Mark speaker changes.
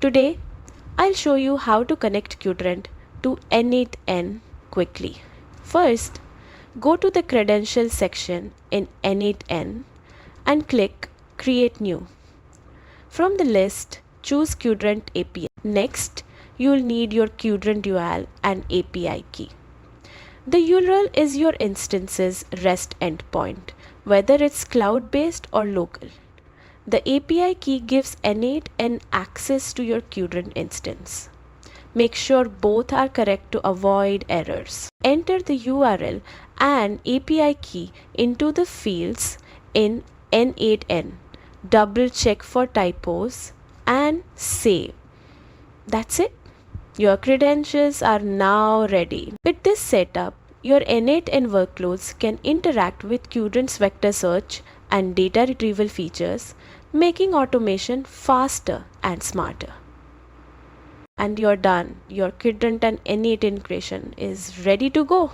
Speaker 1: Today, I'll show you how to connect Qdrant to N8N quickly. First, go to the credentials section in N8N and click Create New. From the list, choose Qdrant API. Next, you'll need your Qdrant URL and API key. The URL is your instance's REST endpoint, whether it's cloud-based or local. The API key gives N8N access to your Qdrant instance. Make sure both are correct to avoid errors. Enter the URL and API key into the fields in N8N. Double check for typos and save. That's it. Your credentials are now ready. With this setup, your N8N workloads can interact with Qdrant's vector search and data retrieval features, making automation faster and smarter. And you're done. Your Qdrant and N8 integration is ready to go.